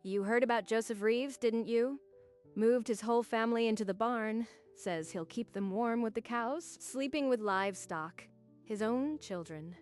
You heard about Joseph Reeves, didn't you? Moved his whole family into the barn. Says he'll keep them warm with the cows, sleeping with livestock. His own children.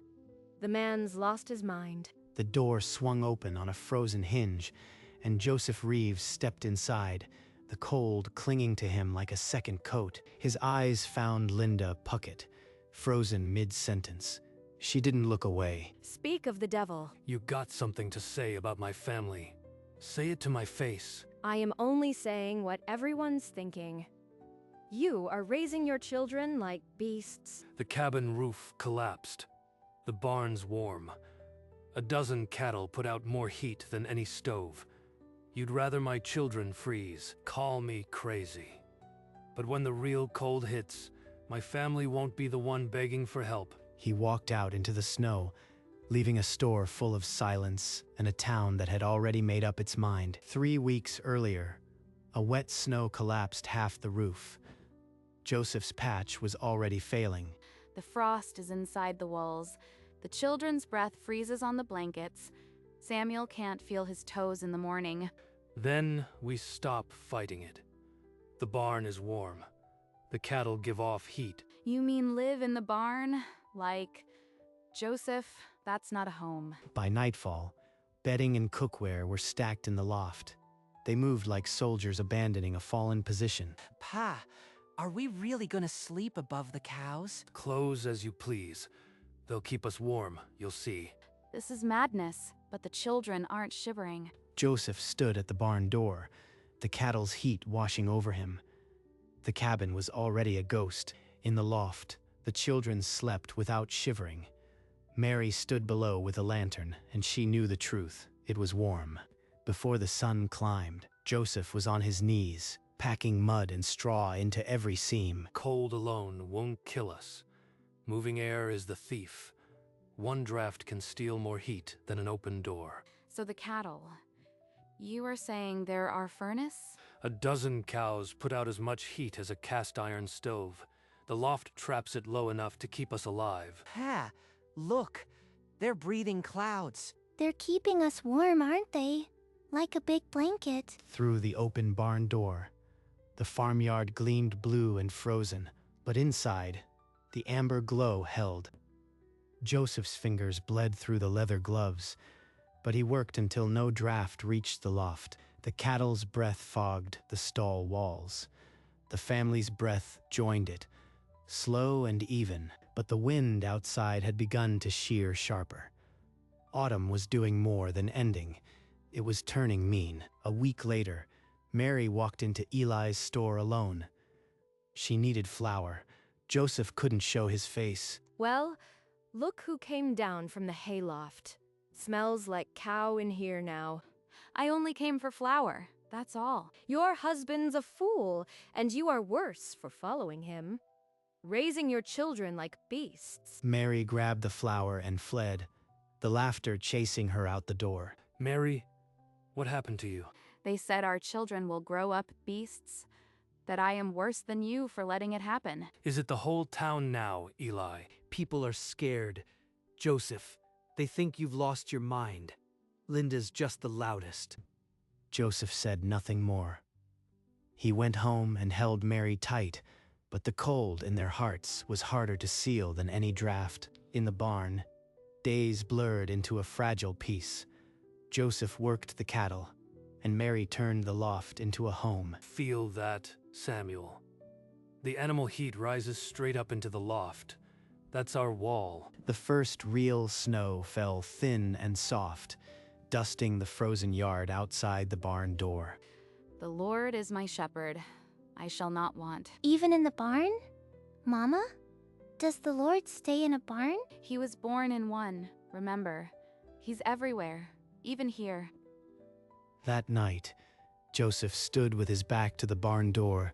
The man's lost his mind. The door swung open on a frozen hinge, and Joseph Reeves stepped inside, the cold clinging to him like a second coat. His eyes found Linda Puckett, frozen mid-sentence. She didn't look away. Speak of the devil. You got something to say about my family. Say it to my face. I am only saying what everyone's thinking. You are raising your children like beasts. The cabin roof collapsed. The barn's warm. A dozen cattle put out more heat than any stove. You'd rather my children freeze. Call me crazy. But when the real cold hits, my family won't be the one begging for help. He walked out into the snow, leaving a store full of silence and a town that had already made up its mind. 3 weeks earlier, a wet snow collapsed half the roof. Joseph's patch was already failing. The frost is inside the walls. The children's breath freezes on the blankets. Samuel can't feel his toes in the morning. Then we stop fighting it. The barn is warm. The cattle give off heat. You mean live in the barn? Like, Joseph, that's not a home. By nightfall, bedding and cookware were stacked in the loft. They moved like soldiers abandoning a fallen position. Pa, are we really gonna sleep above the cows? Close as you please. They'll keep us warm, you'll see. This is madness, but the children aren't shivering. Joseph stood at the barn door, the cattle's heat washing over him. The cabin was already a ghost. In the loft, the children slept without shivering. Mary stood below with a lantern, and she knew the truth. It was warm. Before the sun climbed, Joseph was on his knees, packing mud and straw into every seam. Cold alone won't kill us. Moving air is the thief. One draft can steal more heat than an open door. So the cattle. You are saying they're our furnace? A dozen cows put out as much heat as a cast iron stove. The loft traps it low enough to keep us alive. Pa, look, they're breathing clouds. They're keeping us warm, aren't they? Like a big blanket. Through the open barn door, the farmyard gleamed blue and frozen, but inside, the amber glow held. Joseph's fingers bled through the leather gloves, but he worked until no draft reached the loft. The cattle's breath fogged the stall walls. The family's breath joined it, slow and even, but the wind outside had begun to shear sharper. Autumn was doing more than ending. It was turning mean. A week later, Mary walked into Eli's store alone. She needed flour. Joseph couldn't show his face. Well, look who came down from the hayloft. Smells like cow in here now. I only came for flour, that's all. Your husband's a fool, and you are worse for following him. Raising your children like beasts. Mary grabbed the flour and fled, the laughter chasing her out the door. Mary, what happened to you? They said our children will grow up beasts. That I am worse than you for letting it happen. Is it the whole town now, Eli? People are scared. Joseph, they think you've lost your mind. Linda's just the loudest. Joseph said nothing more. He went home and held Mary tight, but the cold in their hearts was harder to seal than any draft. In the barn, days blurred into a fragile peace. Joseph worked the cattle, and Mary turned the loft into a home. Feel that, Samuel. The animal heat rises straight up into the loft. That's our wall. The first real snow fell thin and soft, dusting the frozen yard outside the barn door. The Lord is my shepherd. I shall not want. Even in the barn? Mama? Does the Lord stay in a barn? He was born in one, remember. He's everywhere, even here. That night, Joseph stood with his back to the barn door,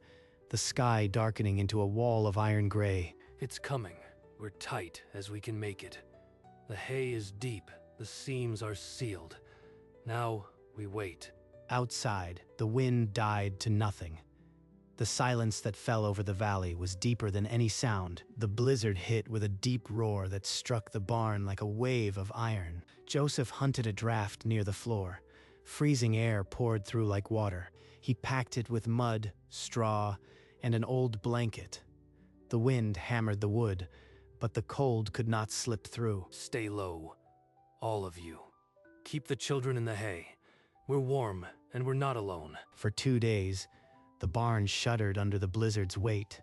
the sky darkening into a wall of iron gray. It's coming. We're tight as we can make it. The hay is deep. The seams are sealed. Now we wait. Outside, the wind died to nothing. The silence that fell over the valley was deeper than any sound. The blizzard hit with a deep roar that struck the barn like a wave of iron. Joseph hunted a draft near the floor, Freezing air poured through like water. He packed it with mud, straw, and an old blanket. The wind hammered the wood, but the cold could not slip through. Stay low, all of you. Keep the children in the hay. We're warm, and we're not alone. For 2 days, the barn shuddered under the blizzard's weight.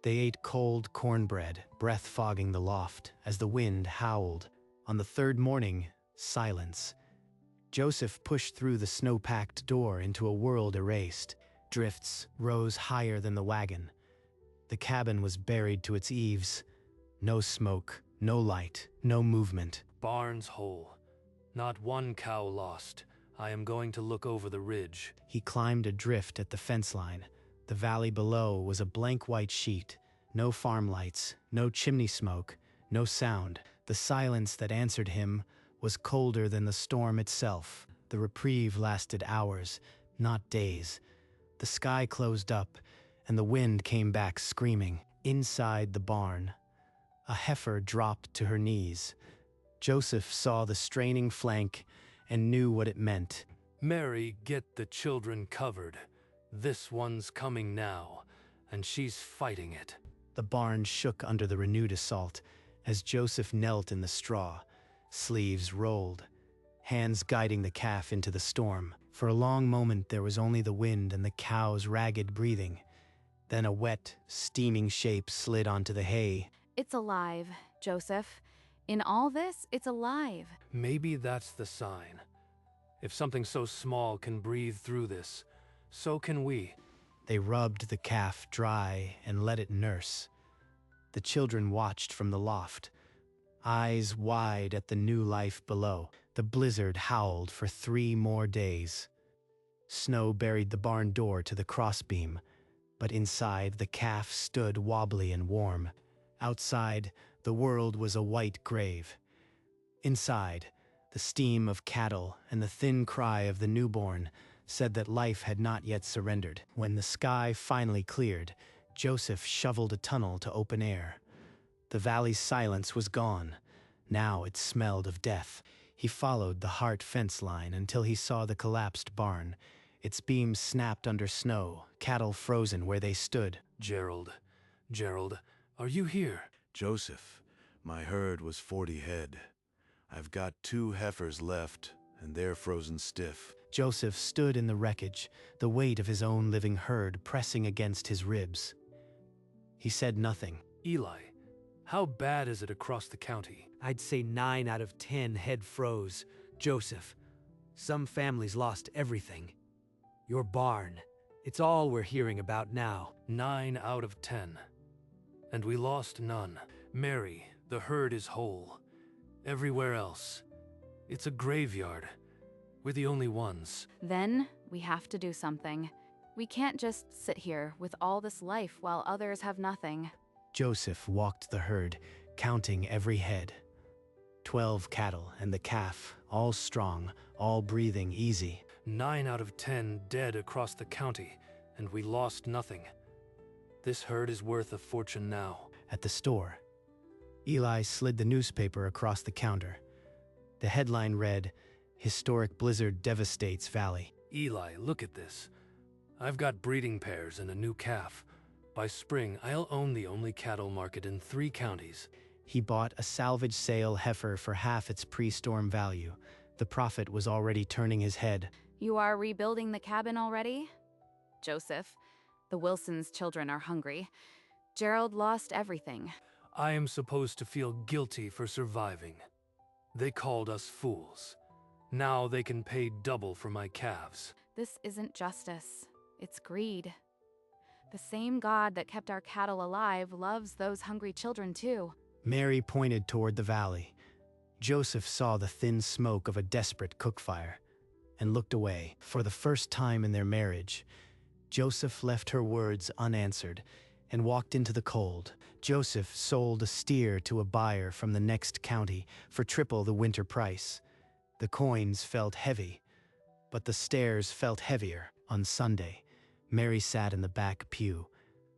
They ate cold cornbread, breath fogging the loft, as the wind howled. On the third morning, silence. Joseph pushed through the snow-packed door into a world erased. Drifts rose higher than the wagon. The cabin was buried to its eaves. No smoke, no light, no movement. Barns whole. Not one cow lost. I am going to look over the ridge. He climbed a drift at the fence line. The valley below was a blank white sheet. No farm lights, no chimney smoke, no sound. The silence that answered him was colder than the storm itself. The reprieve lasted hours, not days. The sky closed up, and the wind came back screaming. Inside the barn, a heifer dropped to her knees. Joseph saw the straining flank and knew what it meant. Mary, get the children covered. This one's coming now, and she's fighting it. The barn shook under the renewed assault as Joseph knelt in the straw. Sleeves rolled, hands guiding the calf into the storm. For a long moment there was only the wind and the cow's ragged breathing. Then a wet, steaming shape slid onto the hay. It's alive, Joseph. In all this, it's alive. Maybe that's the sign. If something so small can breathe through this, so can we. They rubbed the calf dry and let it nurse. The children watched from the loft, eyes wide at the new life below. The blizzard howled for 3 more days. Snow buried the barn door to the crossbeam, but inside the calf stood wobbly and warm. Outside, the world was a white grave. Inside, the steam of cattle and the thin cry of the newborn said that life had not yet surrendered. When the sky finally cleared, Joseph shoveled a tunnel to open air. The valley's silence was gone. Now it smelled of death. He followed the Hart fence line until he saw the collapsed barn. Its beams snapped under snow, cattle frozen where they stood. Gerald, are you here? Joseph, my herd was 40 head. I've got 2 heifers left, and they're frozen stiff. Joseph stood in the wreckage, the weight of his own living herd pressing against his ribs. He said nothing. Eli, how bad is it across the county? I'd say 9 out of 10 head froze. Joseph, some families lost everything. Your barn, it's all we're hearing about now. 9 out of 10. And we lost none. Mary, the herd is whole. Everywhere else, it's a graveyard. We're the only ones. Then we have to do something. We can't just sit here with all this life while others have nothing. Joseph walked the herd, counting every head. 12 cattle and the calf, all strong, all breathing easy. 9 out of 10 dead across the county, and we lost nothing. This herd is worth a fortune now. At the store, Eli slid the newspaper across the counter. The headline read, "Historic Blizzard Devastates Valley." Eli, look at this. I've got breeding pairs and a new calf. By spring, I'll own the only cattle market in 3 counties. He bought a salvage sale heifer for half its pre-storm value. The prophet was already turning his head. You are rebuilding the cabin already? Joseph, the Wilsons' children are hungry. Gerald lost everything. I am supposed to feel guilty for surviving. They called us fools. Now they can pay double for my calves. This isn't justice. It's greed. The same God that kept our cattle alive loves those hungry children too. Mary pointed toward the valley. Joseph saw the thin smoke of a desperate cookfire and looked away. For the first time in their marriage, Joseph left her words unanswered and walked into the cold. Joseph sold a steer to a buyer from the next county for triple the winter price. The coins felt heavy, but the stares felt heavier. On Sunday, Mary sat in the back pew.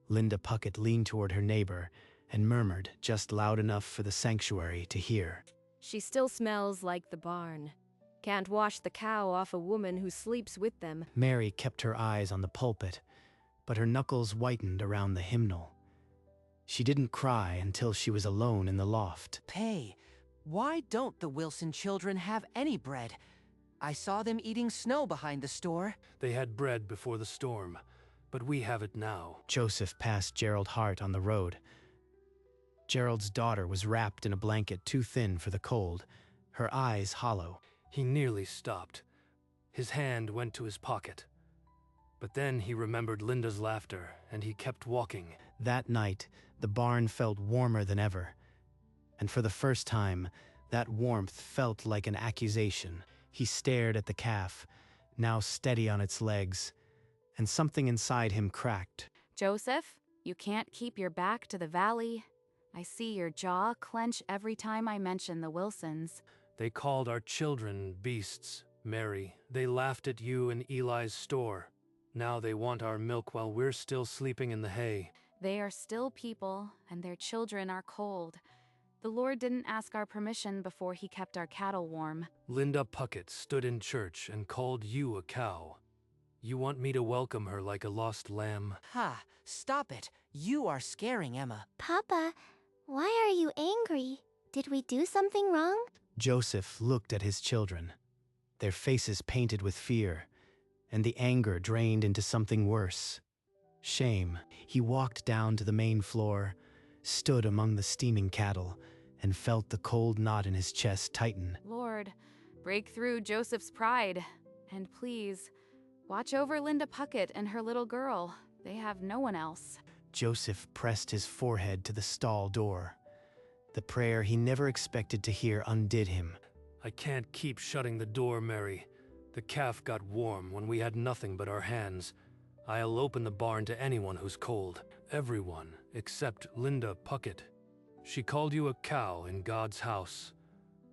Linda Puckett leaned toward her neighbor and murmured just loud enough for the sanctuary to hear. She still smells like the barn. Can't wash the cow off a woman who sleeps with them. Mary kept her eyes on the pulpit, but her knuckles whitened around the hymnal. She didn't cry until she was alone in the loft. Pay, why don't the Wilson children have any bread? I saw them eating snow behind the store. They had bread before the storm, but we have it now. Joseph passed Gerald Hart on the road. Gerald's daughter was wrapped in a blanket too thin for the cold, her eyes hollow. He nearly stopped. His hand went to his pocket. But then he remembered Linda's laughter, and he kept walking. That night, the barn felt warmer than ever. And for the first time, that warmth felt like an accusation. He stared at the calf, now steady on its legs, and something inside him cracked. Joseph, you can't keep your back to the valley. I see your jaw clench every time I mention the Wilsons. They called our children beasts, Mary. They laughed at you in Eli's store. Now they want our milk while we're still sleeping in the hay. They are still people, and their children are cold. The Lord didn't ask our permission before he kept our cattle warm. Linda Puckett stood in church and called you a cow. You want me to welcome her like a lost lamb? Ha, stop it. You are scaring Emma. Papa, why are you angry? Did we do something wrong? Joseph looked at his children, their faces painted with fear, and the anger drained into something worse. Shame. He walked down to the main floor, stood among the steaming cattle, and felt the cold knot in his chest tighten. Lord, break through Joseph's pride. And please, watch over Linda Puckett and her little girl. They have no one else. Joseph pressed his forehead to the stall door. The prayer he never expected to hear undid him. I can't keep shutting the door, Mary. The calf got warm when we had nothing but our hands. I'll open the barn to anyone who's cold. Everyone, except Linda Puckett. She called you a cow in God's house.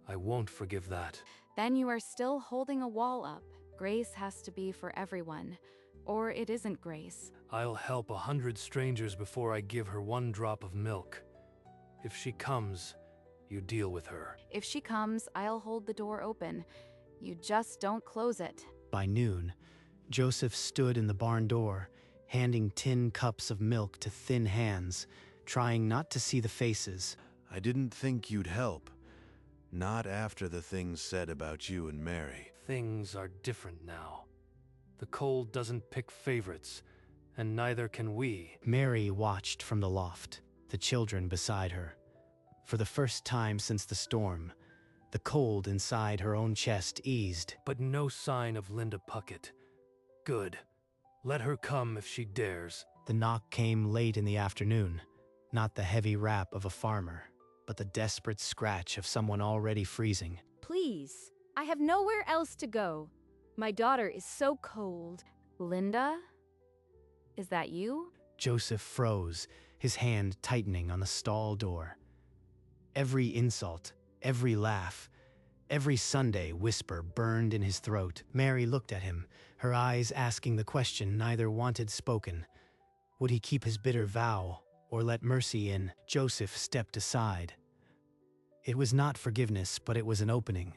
I won't forgive that. Then you are still holding a wall up. Grace has to be for everyone, or it isn't grace. I'll help 100 strangers before I give her one drop of milk. If she comes, you deal with her. If she comes, I'll hold the door open. You just don't close it. By noon, Joseph stood in the barn door, handing tin cups of milk to thin hands, trying not to see the faces. I didn't think you'd help. Not after the things said about you and Mary. Things are different now. The cold doesn't pick favorites, and neither can we. Mary watched from the loft, the children beside her. For the first time since the storm, the cold inside her own chest eased. But no sign of Linda Puckett. Good. Let her come if she dares. The knock came late in the afternoon, not the heavy rap of a farmer, but the desperate scratch of someone already freezing. Please, I have nowhere else to go. My daughter is so cold. Linda? Is that you? Joseph froze, his hand tightening on the stall door. Every insult, every laugh, every Sunday whisper burned in his throat. Mary looked at him, her eyes asking the question neither wanted spoken. Would he keep his bitter vow, or let mercy in? Joseph stepped aside. It was not forgiveness, but it was an opening,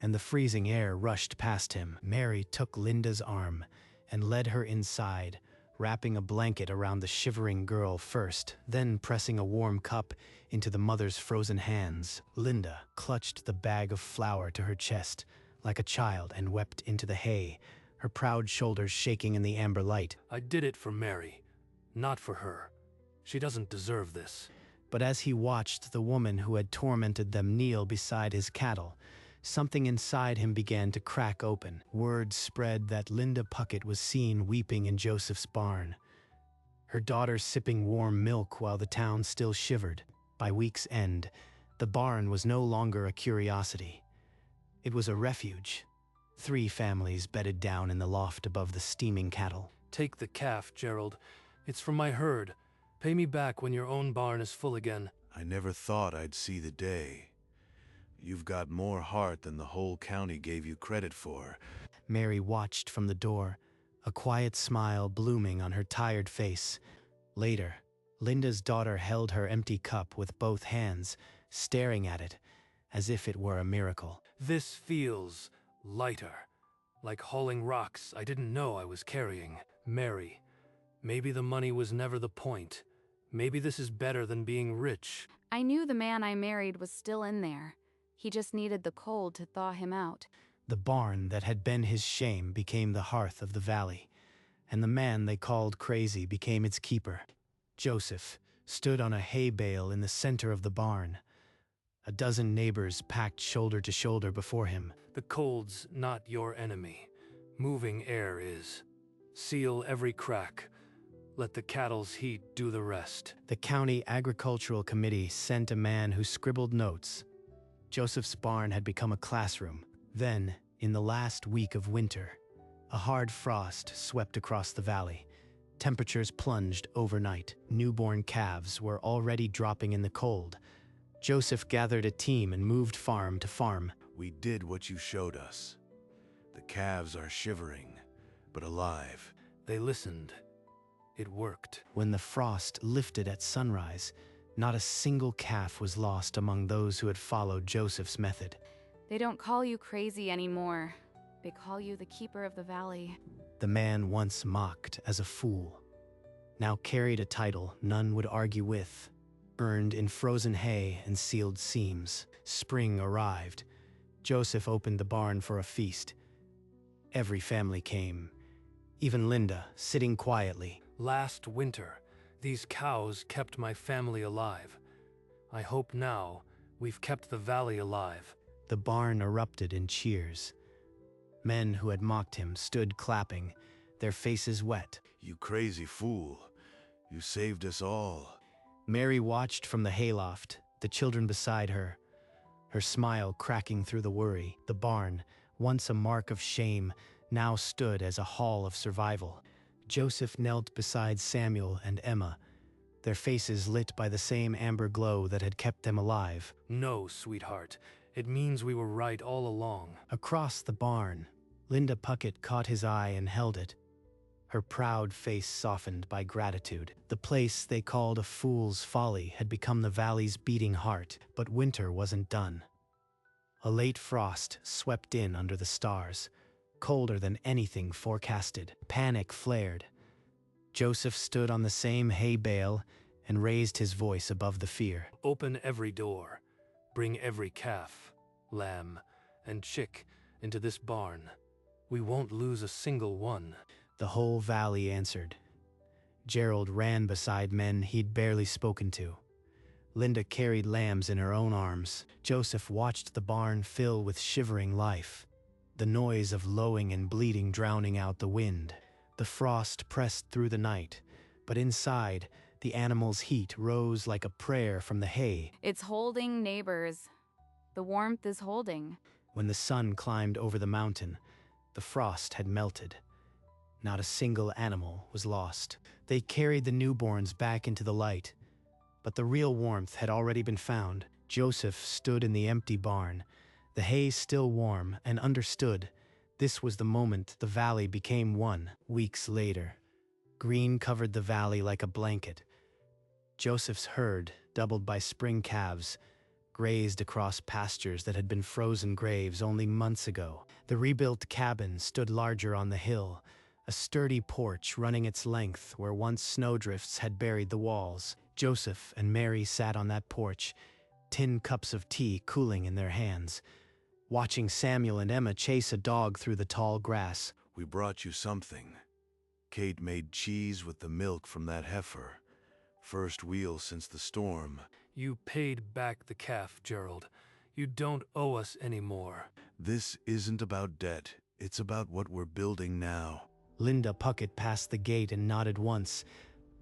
and the freezing air rushed past him. Mary took Linda's arm and led her inside, wrapping a blanket around the shivering girl first, then pressing a warm cup into the mother's frozen hands. Linda clutched the bag of flour to her chest like a child and wept into the hay, her proud shoulders shaking in the amber light. I did it for Mary, not for her. She doesn't deserve this. But as he watched the woman who had tormented them kneel beside his cattle, something inside him began to crack open. Word spread that Linda Puckett was seen weeping in Joseph's barn, her daughter sipping warm milk while the town still shivered. By week's end, the barn was no longer a curiosity. It was a refuge. 3 families bedded down in the loft above the steaming cattle. Take the calf, Gerald. It's from my herd. Pay me back when your own barn is full again. I never thought I'd see the day. You've got more heart than the whole county gave you credit for. Mary watched from the door, a quiet smile blooming on her tired face. Later, Linda's daughter held her empty cup with both hands, staring at it, as if it were a miracle. This feels lighter, like hauling rocks I didn't know I was carrying. Mary, maybe the money was never the point. Maybe this is better than being rich. I knew the man I married was still in there. He just needed the cold to thaw him out. The barn that had been his shame became the hearth of the valley, and the man they called crazy became its keeper. Joseph stood on a hay bale in the center of the barn. A dozen neighbors packed shoulder to shoulder before him. The cold's not your enemy. Moving air is. Seal every crack. Let the cattle's heat do the rest. The county agricultural committee sent a man who scribbled notes. Joseph's barn had become a classroom. Then, in the last week of winter, a hard frost swept across the valley. Temperatures plunged overnight. Newborn calves were already dropping in the cold. Joseph gathered a team and moved farm to farm. We did what you showed us. The calves are shivering, but alive. They listened. It worked. When the frost lifted at sunrise, not a single calf was lost among those who had followed Joseph's method. They don't call you crazy anymore. They call you the keeper of the valley. The man once mocked as a fool now carried a title none would argue with, earned in frozen hay and sealed seams. Spring arrived. Joseph opened the barn for a feast. Every family came, even Linda, sitting quietly. Last winter, these cows kept my family alive. I hope now we've kept the valley alive. The barn erupted in cheers. Men who had mocked him stood clapping, their faces wet. You crazy fool. You saved us all. Mary watched from the hayloft, the children beside her, her smile cracking through the worry. The barn, once a mark of shame, now stood as a hall of survival. Joseph knelt beside Samuel and Emma, their faces lit by the same amber glow that had kept them alive. No, sweetheart. It means we were right all along. Across the barn, Linda Puckett caught his eye and held it, her proud face softened by gratitude. The place they called a fool's folly had become the valley's beating heart, but winter wasn't done. A late frost swept in under the stars, colder than anything forecasted. Panic flared. Joseph stood on the same hay bale and raised his voice above the fear. Open every door. Bring every calf, lamb, and chick into this barn. We won't lose a single one. The whole valley answered. Gerald ran beside men he'd barely spoken to. Linda carried lambs in her own arms. Joseph watched the barn fill with shivering life, the noise of lowing and bleating drowning out the wind. The frost pressed through the night, but inside, the animals' heat rose like a prayer from the hay. It's holding, neighbors. The warmth is holding. When the sun climbed over the mountain, the frost had melted. Not a single animal was lost. They carried the newborns back into the light, but the real warmth had already been found. Joseph stood in the empty barn, the hay still warm, and understood this was the moment the valley became one. Weeks later, green covered the valley like a blanket. Joseph's herd, doubled by spring calves, grazed across pastures that had been frozen graves only months ago. The rebuilt cabin stood larger on the hill, a sturdy porch running its length where once snowdrifts had buried the walls. Joseph and Mary sat on that porch, tin cups of tea cooling in their hands, watching Samuel and Emma chase a dog through the tall grass. We brought you something. Kate made cheese with the milk from that heifer. First wheel since the storm. You paid back the calf, Gerald. You don't owe us any more. This isn't about debt. It's about what we're building now. Linda Puckett passed the gate and nodded once,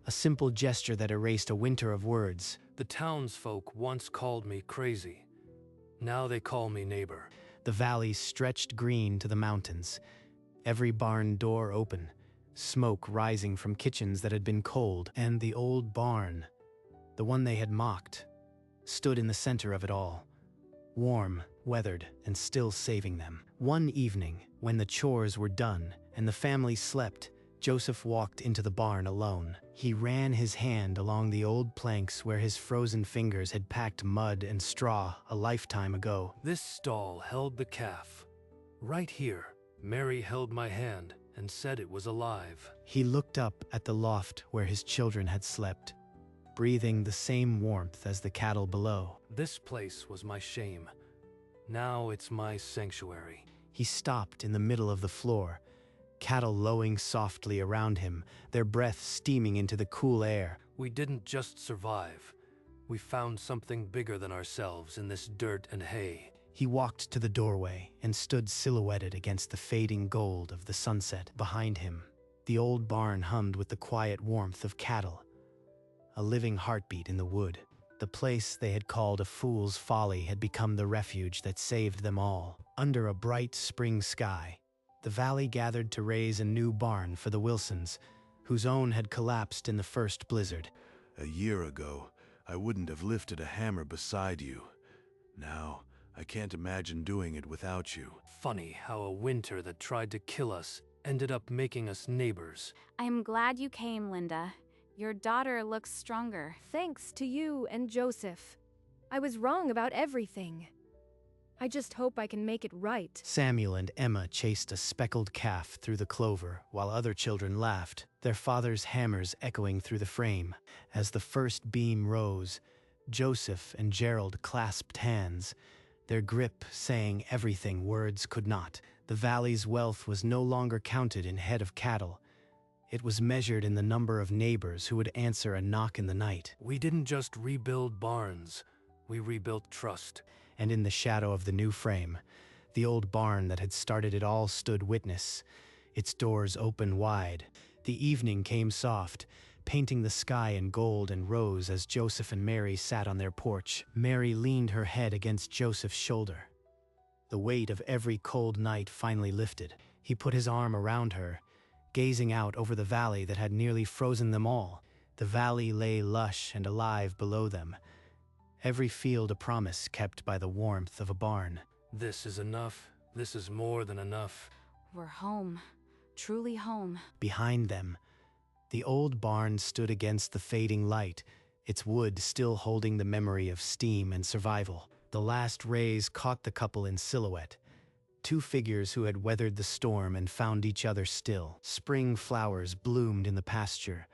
a simple gesture that erased a winter of words. The townsfolk once called me crazy. Now they call me neighbor. The valley stretched green to the mountains, every barn door open, smoke rising from kitchens that had been cold, and the old barn, the one they had mocked, stood in the center of it all, warm, weathered, and still saving them. One evening, when the chores were done and the family slept, Joseph walked into the barn alone. He ran his hand along the old planks where his frozen fingers had packed mud and straw a lifetime ago. This stall held the calf. Right here. Mary held my hand and said it was alive. He looked up at the loft where his children had slept, breathing the same warmth as the cattle below. This place was my shame. Now it's my sanctuary. He stopped in the middle of the floor, cattle lowing softly around him, their breath steaming into the cool air. We didn't just survive. We found something bigger than ourselves in this dirt and hay. He walked to the doorway and stood silhouetted against the fading gold of the sunset behind him. The old barn hummed with the quiet warmth of cattle, a living heartbeat in the wood. The place they had called a fool's folly had become the refuge that saved them all. Under a bright spring sky, the valley gathered to raise a new barn for the Wilsons, whose own had collapsed in the first blizzard. A year ago, I wouldn't have lifted a hammer beside you. Now, I can't imagine doing it without you. Funny how a winter that tried to kill us ended up making us neighbors. I'm glad you came, Linda. Your daughter looks stronger. Thanks to you and Joseph. I was wrong about everything. I just hope I can make it right. Samuel and Emma chased a speckled calf through the clover while other children laughed, their father's hammers echoing through the frame. As the first beam rose, Joseph and Gerald clasped hands, their grip saying everything words could not. The valley's wealth was no longer counted in head of cattle. It was measured in the number of neighbors who would answer a knock in the night. We didn't just rebuild barns, we rebuilt trust. And in the shadow of the new frame, the old barn that had started it all stood witness, its doors open wide. The evening came soft, painting the sky in gold and rose as Joseph and Mary sat on their porch. Mary leaned her head against Joseph's shoulder. The weight of every cold night finally lifted. He put his arm around her, gazing out over the valley that had nearly frozen them all. The valley lay lush and alive below them, every field a promise kept by the warmth of a barn. This is enough. This is more than enough. We're home. Truly home. Behind them, the old barn stood against the fading light, its wood still holding the memory of steam and survival. The last rays caught the couple in silhouette, two figures who had weathered the storm and found each other still. Spring flowers bloomed in the pasture,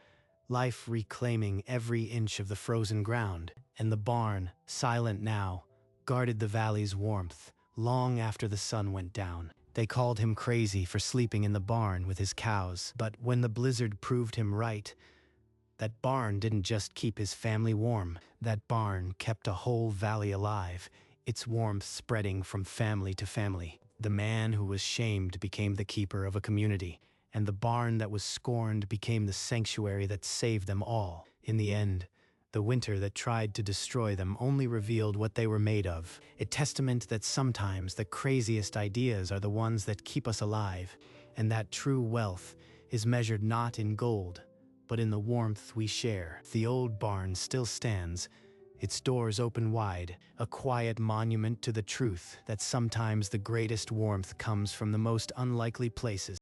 life reclaiming every inch of the frozen ground, and the barn, silent now, guarded the valley's warmth long after the sun went down. They called him crazy for sleeping in the barn with his cows, but when the blizzard proved him right, that barn didn't just keep his family warm. That barn kept a whole valley alive, its warmth spreading from family to family. The man who was shamed became the keeper of a community, and the barn that was scorned became the sanctuary that saved them all. In the end, the winter that tried to destroy them only revealed what they were made of, a testament that sometimes the craziest ideas are the ones that keep us alive, and that true wealth is measured not in gold, but in the warmth we share. The old barn still stands, its doors open wide, a quiet monument to the truth that sometimes the greatest warmth comes from the most unlikely places.